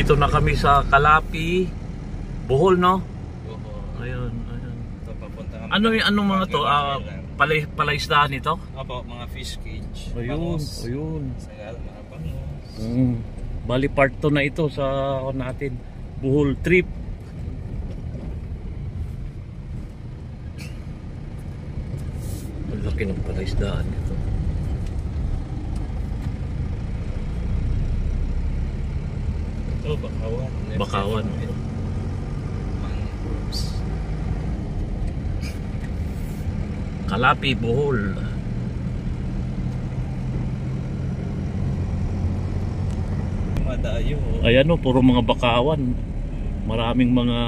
Nandito na kami sa Calapi, Bohol, no? Bohol. Ayun, ayun. Ito, papunta kami. Ano mga to? Palaisdaan ito? Opo, mga fish cage. Ayun, ayun. Sagal, mga bangus. Bali part 2 na ito sa natin, Bohol trip. Ang laki ng palaisdaan ito. Ito, bakawan. Bakawan. Mangroves. Calapi, Bohol. Madayo. Ayan o, puro mga bakawan. Maraming mga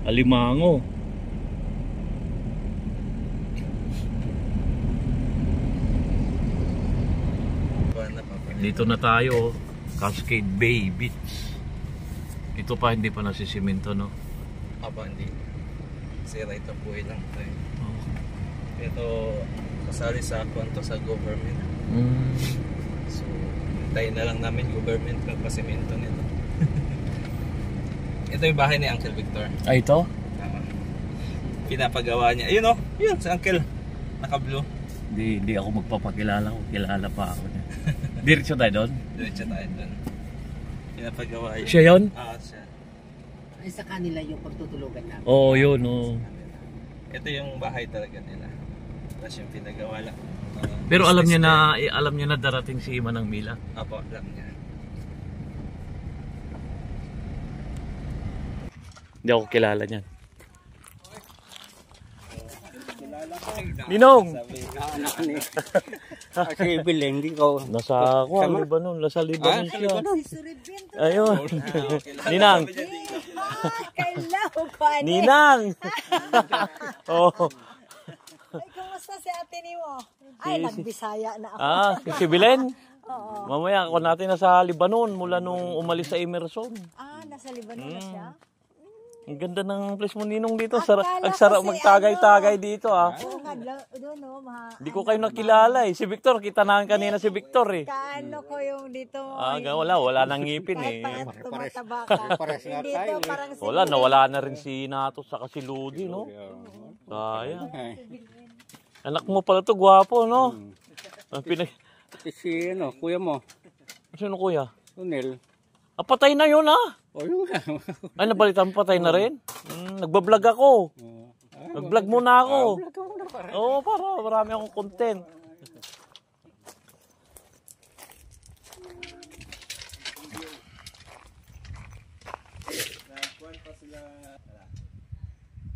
alimango. Dito na tayo, Cascade Bay Beach. Ito pa hindi pa nasisimento, no? Aba, hindi. Sira ito po lang tayo. Oh. Ito, kasali sa kwanto sa government. So, hintayin na lang namin government magpasimento nito. Ito yung bahay ni Uncle Victor. Ay, ito? Pinapagawa niya. Ayun o, yun si Uncle. Naka-blue. Hindi ako magpapakilala ko. Kilala pa ako niya. Diretso tayo doon? Diretso tayo doon. Pinapagawa yun. Siya yun? Siya. Ay, sa kanila yung pagtutulugan namin. Oo, yun. Oh. Ito yung bahay talaga nila. Tapos yung pinagawa lang. Pero alam niya na darating si Manang Mila. Apo, alam niya. Hindi ako kilala niyan. Ninong! Kasi biling, hindi ko. Nasa Libanon. Nasa Libanon siya. Ayun. Ninang! Ninang! Oh. Ay, kumusta si ate ni mo? Ay, nagbisaya na ako. Si Bilen? Oo. Mamaya ako natin nasa Libanon mula nung umalis sa Emerson. Nasa Libanon na siya? Ang ganda ng place mo, Ninong, dito. Akala Ang sarap kasi magtagay-tagay dito, ah. Oo, doon, no, Hindi ko kayo nakilala, eh. Si Victor, kita na kanina si Victor, eh. Kaano ko yung dito mo? Wala nang ngipin, eh. Kahit tumataba ka. Dito, parang Nawala na rin si Nato sa si Ludi, no? Sayang. Anak mo pala to, gwapo, no? Si kuya mo, Sino, kuya? Unel. Patay na yun, ah. O yun nga. Ay, nabalitan patay na rin? Nagbablog ako. Nag-vlog muna ako. Oo, para marami akong content.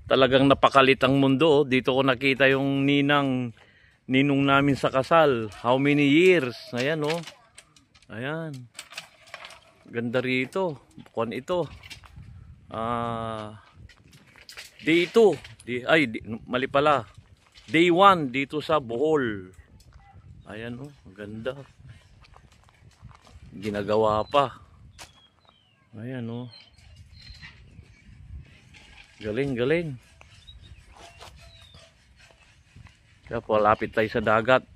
Talagang napakalit ang mundo. Dito ko nakita yung ninong namin sa kasal. How many years? Ayan, oh. Ayan. Ganda rito. Bukuan ito. Day 2. Mali pala. Day 1 dito sa Bohol. Ayan, oh. Ganda. Ginagawa pa. Ayan, oh. Galing, galing. Kaya po, lapit tayo sa dagat.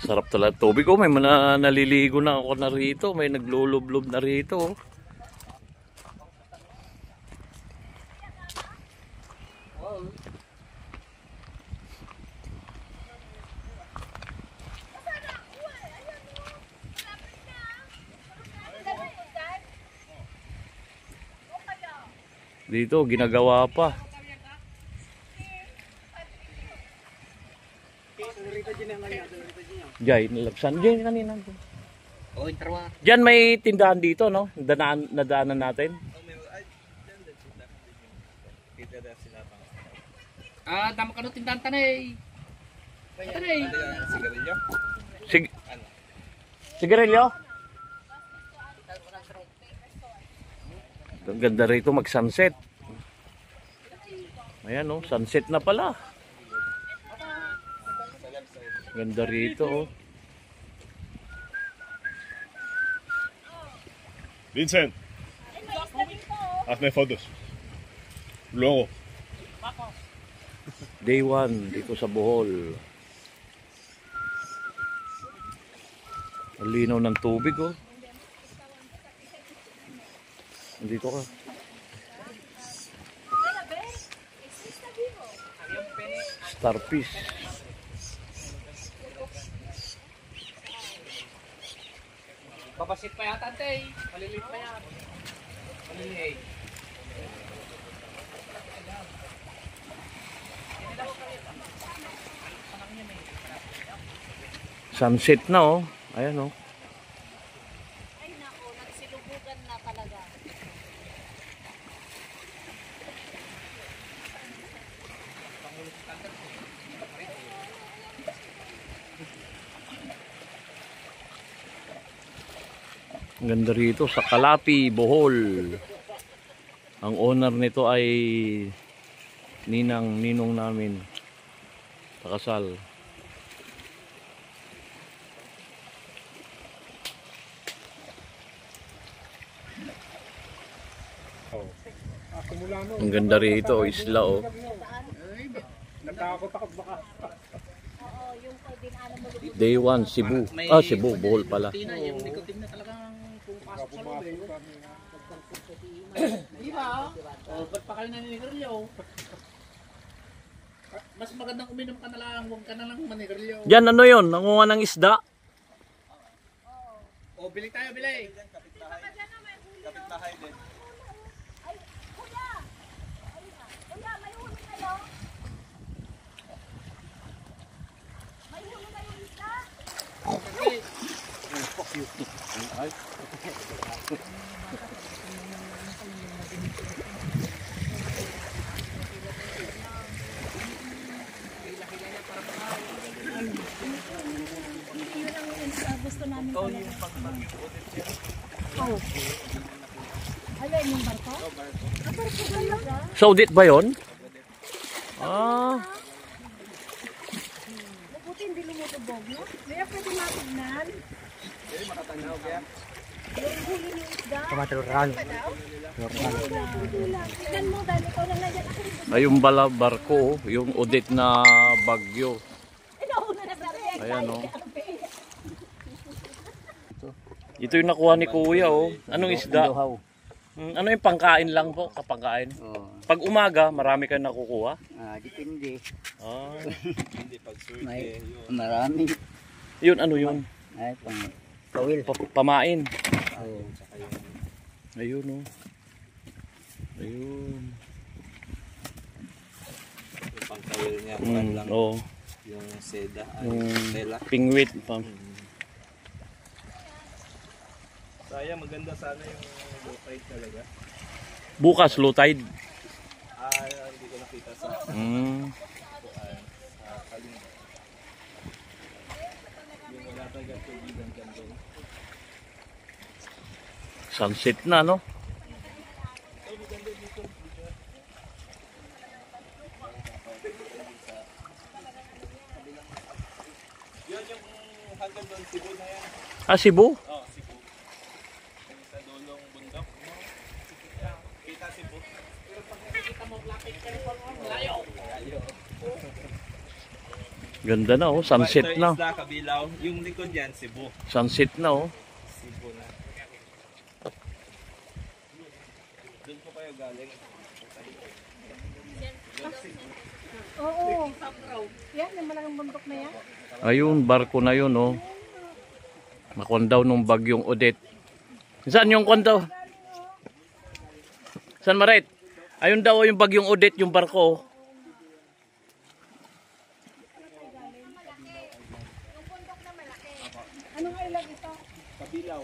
Sarap talaga tubig. May naliligo na ako na rito. May naglulublob na rito. Dito, ginagawa pa. Diyan, nilagsan. Diyan kanina. Diyan may tindahan dito, no? Nadaanan natin. Dama ka no tindahan tanay. Tanay. Sigarilyo? Sigarilyo? Ang ganda rito mag-sunset. Ayan, oh, sunset na pala. Ganda rito, oh. Vincent, hazme fotos. Lo. Day 1 dito sa Bohol. Ang linaw ng tubig, oh. Dito ka. Starfish. Babasit pa yata, ante. Maliliit pa yan. Maliliit. Sunset na, oh. Ayan, oh. Ay nako, nagsilubugan na talaga. Ang ganda rito sa Calapi, Bohol. Ang owner nito ay ninong namin sa kasal. Ang ganda rito, isla, oh. Day 1, Cebu. Ah, Cebu, Bohol pala. Yung nikotin na talagang pumapasok sa loob eh. Di ba? O, ba't pa kayo naninigarilyo? Mas magandang uminom ka na lang, huwag ka na lang manigarilyo. Diyan, ano yun? Nangunga ng isda? O, bili tayo, bili. Kapit-bahay din. Ay, kuya! Kuya, may huli kayo? May huli kayong isda? Gusto namin pala. Oh. Alin yung barko? Ah, barko talaga? Saudit ba yun? Ah, Mabuti hindi lumutubog, no? Kaya pwede matignan. Pwede makatanaw kaya. Yung huli ng isda. Kamatural. Tignan mo dahil ikaw lang nandiyan. Ako rin. ay yung bala barko, oh. Yung Odette na bagyo. Inauna na sa rin. Ayan, oh. Ito yung nakuha ni Kuya, oh. Anong isda? Ano yung pangkain lang po, kapangkain? Pag umaga, marami kang nakukuha? Depende. Ah. Hindi pag May surte. marami. Yun, ano yun? Ay, pang kawil. Pamain. Oh. Ayun, oh. Ayun. Yung pangkawil niya, bukan lang Oh. yung seda, ay Yung tela. pingwit. Sayang, maganda sana yung low tide talaga. Bukas, low tide. Hindi ko nakita sa Kalinga. Yung wala talaga tubigan dyan doon. Sunset na, no? Yun yung hanggang doon, Cebu na yan. Ah, Cebu? Oo, Cebu. Yung sa dulong bundok. Kita Cebu. Pero pag nakikita mo, lapit ka rin pa layo. Layo. Ganda na, oh. Sunset Ito na. isla, Kabilaw. Yung likod yan, Cebu. Sunset na, oh. Cebu na. Doon po kayo galing. Oo. Yan, yung malaking bundok na yan. Ayun, barko na yun, oh. Nakuha daw nung bagyong Odette. Saan yung kuwan daw? Saan, Maret? Ayun daw yung bagyong Odette, yung barko, oh. Anong island ito? Kabilaw.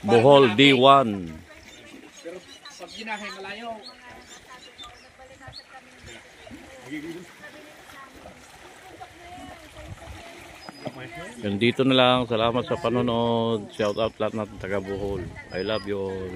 Bohol D1. Pero pag ginahe, malayo. Yan dito na lang. Salamat sa panonood. Shout out lahat natin taga Bohol. I love you all.